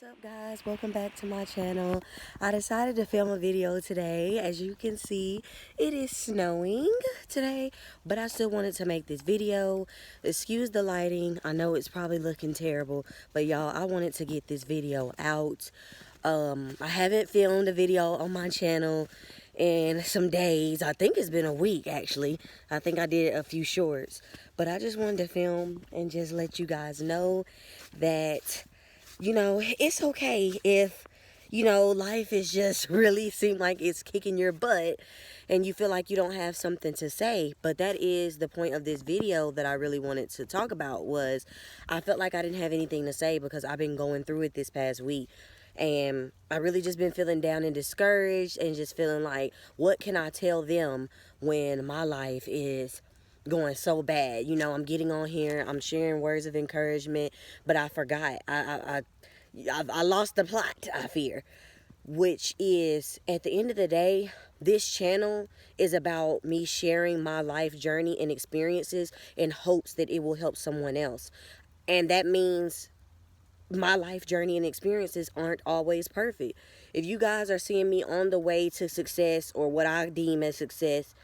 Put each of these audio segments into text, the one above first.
What's up, guys? Welcome back to my channel. I decided to film a video today. As you can see, it is snowing today, but I still wanted to make this video. Excuse the lighting. I know it's probably looking terrible, but y'all, I wanted to get this video out. I haven't filmed a video on my channel in some days. I think it's been a week, actually. I think I did a few shorts, but I just wanted to film and just let you guys know that it's okay if, life is just really seem like it's kicking your butt and you feel like you don't have something to say. But that is the point of this video that I really wanted to talk about. Was I felt like I didn't have anything to say because I've been going through it this past week. And I really just been feeling down and discouraged and just feeling like, what can I tell them when my life is going so bad? I'm getting on here, I'm sharing words of encouragement, but I forgot. I lost the plot, I fear, which is, at the end of the day, this channel is about me sharing my life journey and experiences in hopes that it will help someone else. And that means my life journey and experiences aren't always perfect. If you guys are seeing me on the way to success, or what I deem as success,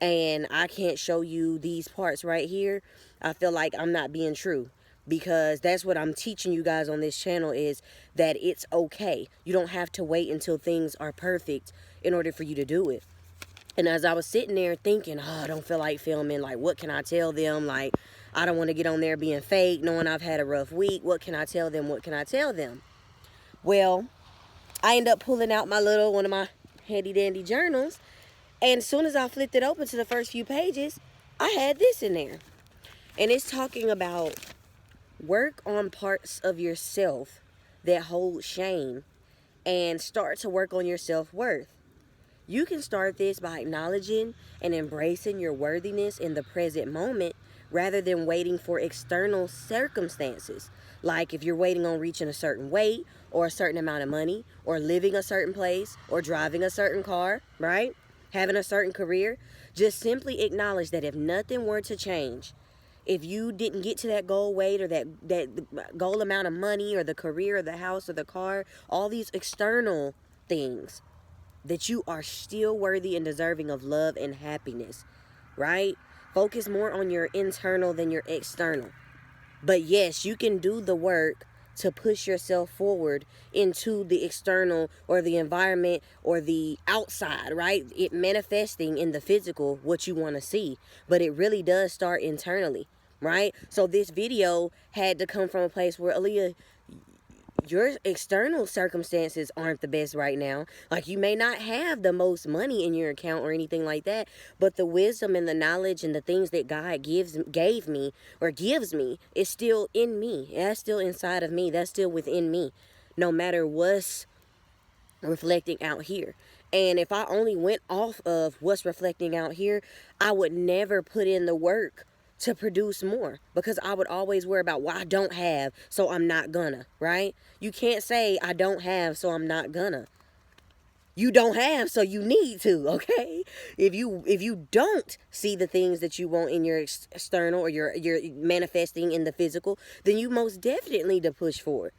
and I can't show you these parts right here, I feel like I'm not being true, because that's what I'm teaching you guys on this channel, is that it's okay. You don't have to wait until things are perfect in order for you to do it. And as I was sitting there thinking, I don't feel like filming, like, what can I tell them? Like, I don't want to get on there being fake, knowing I've had a rough week. What can I tell them? What can I tell them? Well, I end up pulling out one of my handy dandy journals. And as soon as I flipped it open to the first few pages, I had this in there. And it's talking about work on parts of yourself that hold shame and start to work on your self-worth. You can start this by acknowledging and embracing your worthiness in the present moment, rather than waiting for external circumstances. Like if you're waiting on reaching a certain weight, or a certain amount of money, or living a certain place, or driving a certain car, right? Having a certain career. Just simply acknowledge that if nothing were to change, if you didn't get to that goal weight, or that goal amount of money, or the career, or the house, or the car, all these external things, that you are still worthy and deserving of love and happiness, right? Focus more on your internal than your external. But yes, you can do the work to push yourself forward into the external, or the environment, or the outside, right? It manifesting in the physical what you want to see. But it really does start internally, right? So this video had to come from a place where, Aaliyah, your external circumstances aren't the best right now. Like, you may not have the most money in your account or anything like that, but the wisdom and the knowledge and the things that God gave me or gives me is still in me. That's still inside of me. That's still within me, no matter what's reflecting out here. And if I only went off of what's reflecting out here, I would never put in the work to produce more, because I would always worry about, well, I don't have, so I'm not gonna, right? You can't say I don't have, so I'm not gonna. You don't have, so you need to, okay? If you don't see the things that you want in your external, or you're manifesting in the physical, then you most definitely need to push forward,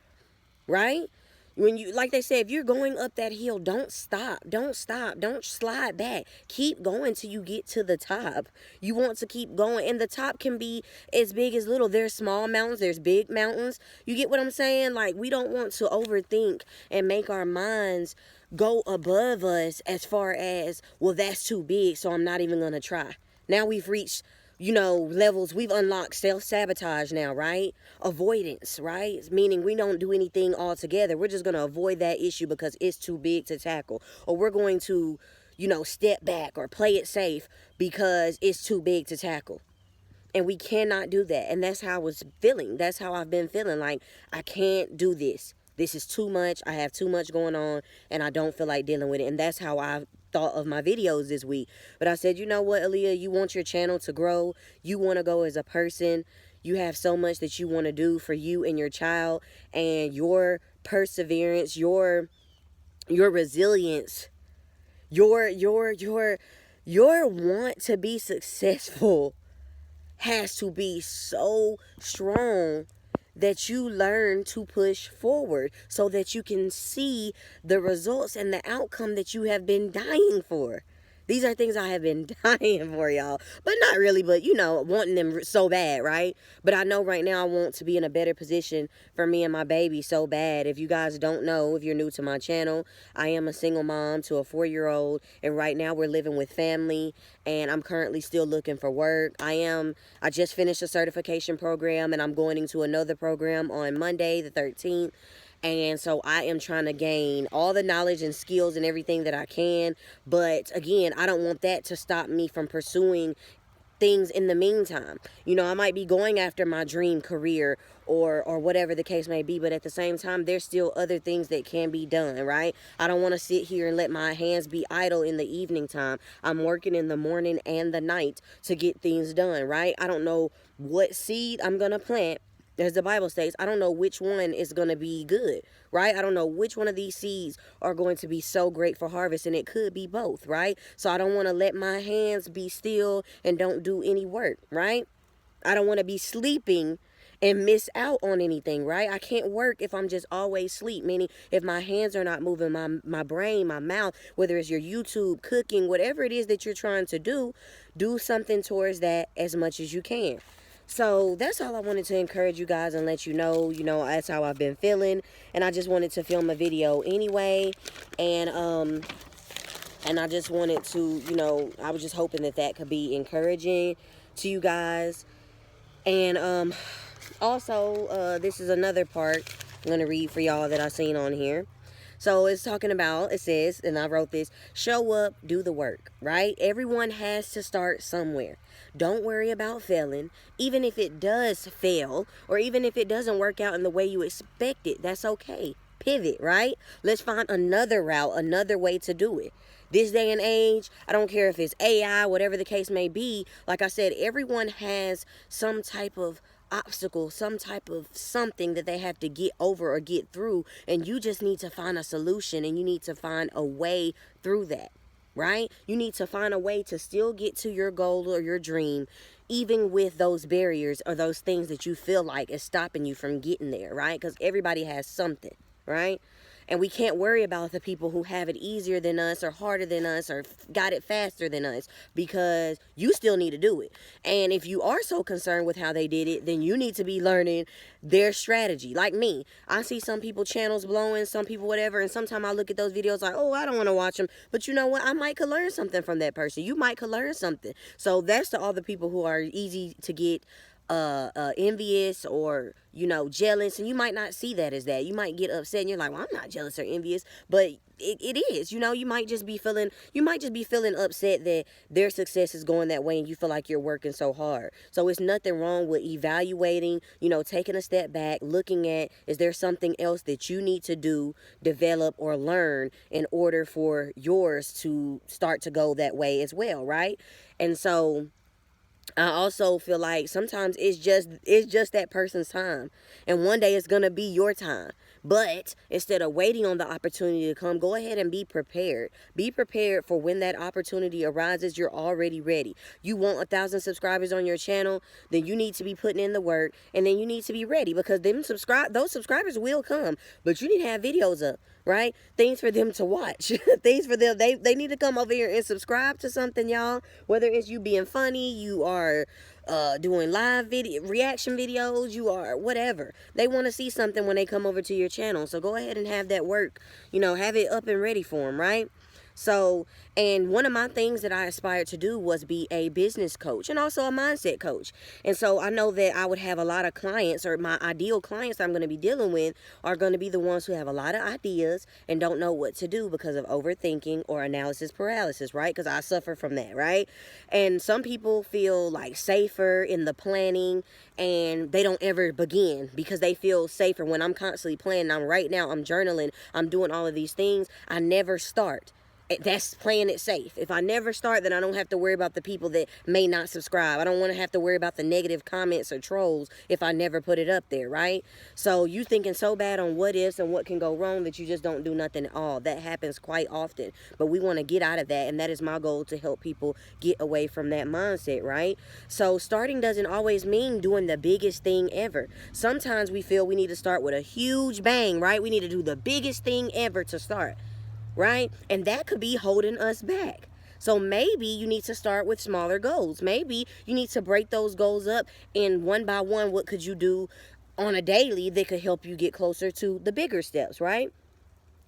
right? When you, like they say, if you're going up that hill, don't stop. Don't slide back. Keep going till you get to the top. You want to keep going, and the top can be as big as little. There's small mountains, there's big mountains. You get what I'm saying? Like, we don't want to overthink and make our minds go above us, as far as, well, that's too big, so I'm not even gonna try. Now we've reached, levels. We've unlocked self-sabotage now, right? Avoidance, right? Meaning we don't do anything altogether. We're just going to avoid that issue because it's too big to tackle. Or we're going to, step back or play it safe because it's too big to tackle. And we cannot do that. And that's how I was feeling. That's how I've been feeling. Like, I can't do this. This is too much. I have too much going on, and I don't feel like dealing with it. And that's how I thought of my videos this week. But I said, you know what, Aaliyah, you want your channel to grow. You want to go as a person. You have so much that you want to do for you and your child, and your perseverance, your resilience, your want to be successful has to be so strong that you learn to push forward so that you can see the results and the outcome that you have been dying for. These are things I have been dying for, y'all. But not really, but wanting them so bad, right? But I know right now I want to be in a better position for me and my baby so bad. If you guys don't know, if you're new to my channel, I am a single mom to a 4-year-old. And right now we're living with family. And I'm currently still looking for work. I just finished a certification program, and I'm going into another program on Monday, the 13th. And so I am trying to gain all the knowledge and skills and everything that I can. But again, I don't want that to stop me from pursuing things in the meantime. I might be going after my dream career or whatever the case may be, but at the same time, there's still other things that can be done, right? I don't want to sit here and let my hands be idle in the evening time. I'm working in the morning and the night to get things done, right? I don't know what seed I'm going to plant. As the Bible states, I don't know which one is going to be good, right? I don't know which one of these seeds are going to be so great for harvest, and it could be both, right? So I don't want to let my hands be still and don't do any work, right? I don't want to be sleeping and miss out on anything, right? I can't work if I'm just always asleep, meaning if my hands are not moving, my brain, my mouth, whether it's your YouTube, cooking, whatever it is that you're trying to do something towards that as much as you can. So that's all I wanted to encourage you guys and let you know, that's how I've been feeling. And I just wanted to film a video anyway. And I just wanted to, I was just hoping that could be encouraging to you guys. And also, this is another part I'm going to read for y'all that I seen on here. So it's talking about, it says, and I wrote this, show up, do the work, right? Everyone has to start somewhere. Don't worry about failing. Even if it does fail, or even if it doesn't work out in the way you expect it, that's okay. Pivot, right? Let's find another route, another way to do it. This day and age, I don't care if it's AI, whatever the case may be. Like I said, everyone has some type of obstacle, some type of something that they have to get over or get through, and you just need to find a solution, and you need to find a way through that, right? You need to find a way to still get to your goal or your dream, even with those barriers or those things that you feel like is stopping you from getting there, right? Because everybody has something, right? And we can't worry about the people who have it easier than us or harder than us or got it faster than us, because you still need to do it. And if you are so concerned with how they did it, then you need to be learning their strategy. Like me, I see some people channels blowing, some people whatever, and sometimes I look at those videos like, oh, I don't want to watch them. But you know what? I might could learn something from that person. You might could learn something. So that's to all the people who are easy to get envious or jealous, and you might not see that as that. You might get upset and you're like, well, I'm not jealous or envious, but it is. You might just be feeling upset that their success is going that way and you feel like you're working so hard. So it's nothing wrong with evaluating, taking a step back, looking at, is there something else that you need to do, develop, or learn in order for yours to start to go that way as well, right? And so I also feel like sometimes it's just that person's time, and one day it's gonna be your time. But instead of waiting on the opportunity to come, go ahead and be prepared. Be prepared for when that opportunity arises. You're already ready. You want 1,000 subscribers on your channel, then you need to be putting in the work, and then you need to be ready, because those subscribers will come. But you need to have videos up, right? Things for them to watch. Things for them. They need to come over here and subscribe to something, y'all. Whether it's you being funny, you are doing live video reaction videos, you are whatever. They want to see something when they come over to your channel. So go ahead and have that work, have it up and ready for them, right? So, and one of my things that I aspired to do was be a business coach and also a mindset coach. And so I know that I would have a lot of clients, or my ideal clients that I'm going to be dealing with are going to be the ones who have a lot of ideas and don't know what to do because of overthinking or analysis paralysis, right? Because I suffer from that, right? And some people feel like safer in the planning and they don't ever begin because they feel safer. When I'm constantly planning, I'm journaling, I'm doing all of these things, I never start. That's playing it safe. If I never start, then I don't have to worry about the people that may not subscribe. I don't want to have to worry about the negative comments or trolls if I never put it up there, right? So you thinking so bad on what ifs and what can go wrong that you just don't do nothing at all. That happens quite often. But we want to get out of that, and that is my goal, to help people get away from that mindset, right? So starting doesn't always mean doing the biggest thing ever. Sometimes we feel we need to start with a huge bang, right? We need to do the biggest thing ever to start, right? And that could be holding us back. So maybe you need to start with smaller goals. Maybe you need to break those goals up, and one by one, what could you do on a daily that could help you get closer to the bigger steps, right?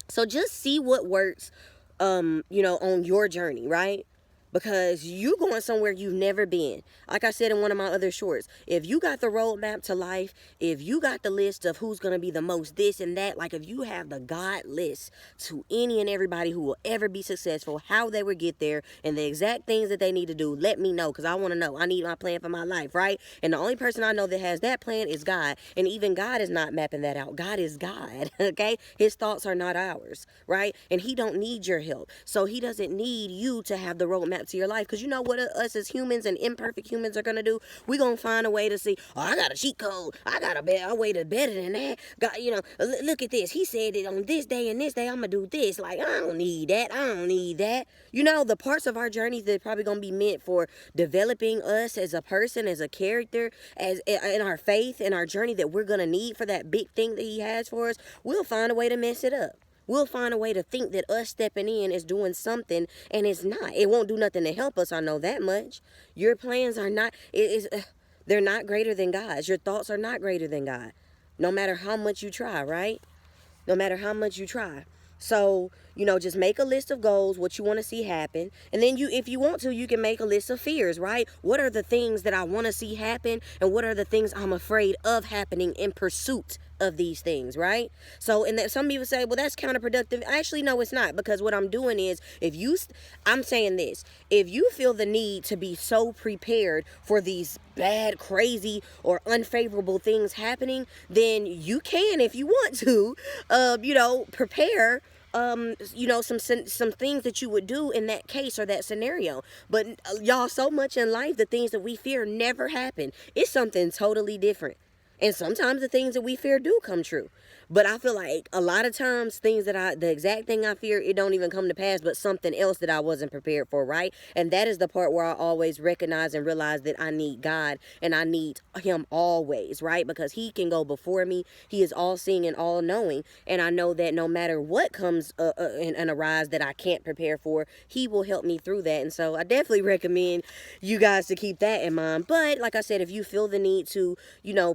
So just see what works, on your journey, right? Because you going somewhere you've never been. Like I said in one of my other shorts, if you got the roadmap to life, if you got the list of who's going to be the most this and that, like if you have the God list to any and everybody who will ever be successful, how they would get there, and the exact things that they need to do, let me know, because I want to know. I need my plan for my life, right? And the only person I know that has that plan is God. And even God is not mapping that out. God is God, okay? His thoughts are not ours, right? And he don't need your help. So he doesn't need you to have the roadmap to your life, because you know what us as humans and imperfect humans are gonna do? We're gonna find a way to see, oh, I got a cheat code, I got a way to better than that. God, look at this, he said it on this day and this day I'm gonna do this. Like, I don't need that, I don't need that. The parts of our journeys that are probably gonna be meant for developing us as a person, as a character, as in our faith and our journey that we're gonna need for that big thing that he has for us, we'll find a way to mess it up. We'll find a way to think that us stepping in is doing something, and it's not. It won't do nothing to help us, I know that much. Your plans are not, they're not greater than God's. Your thoughts are not greater than God, no matter how much you try, right? No matter how much you try. So, just make a list of goals, what you want to see happen. And then if you want to, you can make a list of fears, right? What are the things that I want to see happen? And what are the things I'm afraid of happening in pursuit of these things, right? So, and that some people say, well, that's counterproductive. Actually, no, it's not, because what I'm doing is, I'm saying this, if you feel the need to be so prepared for these bad, crazy, or unfavorable things happening, then you can, if you want to, prepare some things that you would do in that case or that scenario. But y'all, so much in life, the things that we fear never happen. It's something totally different. And sometimes the things that we fear do come true. But I feel like a lot of times the exact thing I fear, it don't even come to pass, but something else that I wasn't prepared for, right? And that is the part where I always recognize and realize that I need God, and I need him always, right? Because he can go before me. He is all seeing and all knowing. And I know that no matter what comes and arise that I can't prepare for, he will help me through that. And so I definitely recommend you guys to keep that in mind. But like I said, if you feel the need to,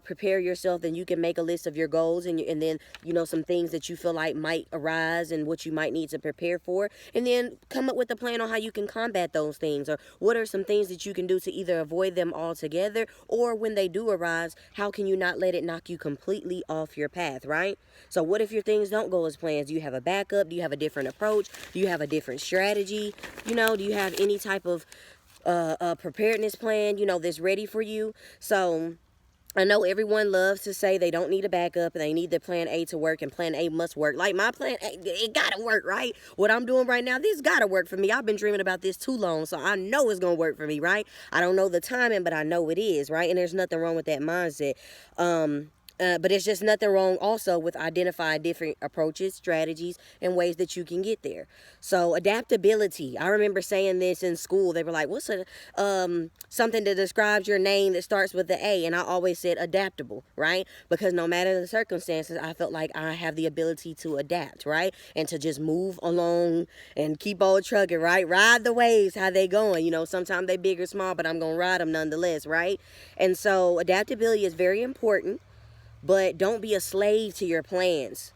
prepare yourself, then you can make a list of your goals, and then some things that you feel like might arise and what you might need to prepare for, and then come up with a plan on how you can combat those things, or what are some things that you can do to either avoid them altogether, or when they do arise, how can you not let it knock you completely off your path, right? So what if your things don't go as planned? Do you have a backup? Do you have a different approach? Do you have a different strategy? Do you have any type of preparedness plan, that's ready for you? So I know everyone loves to say they don't need a backup and they need the plan A to work, and plan A must work. Like my plan A, it gotta work, right? What I'm doing right now, this gotta work for me. I've been dreaming about this too long, so I know it's gonna work for me, right? I don't know the timing, but I know it is, right? And there's nothing wrong with that mindset. But it's just nothing wrong also with identifying different approaches, strategies, and ways that you can get there. So adaptability. I remember saying this in school. They were like, what's something that describes your name that starts with the A? And I always said adaptable, right? Because no matter the circumstances, I felt like I have the ability to adapt, right? And to just move along and keep on trucking, right? Ride the waves, how they going. Sometimes they big or small, but I'm going to ride them nonetheless, right? And so adaptability is very important. But don't be a slave to your plans.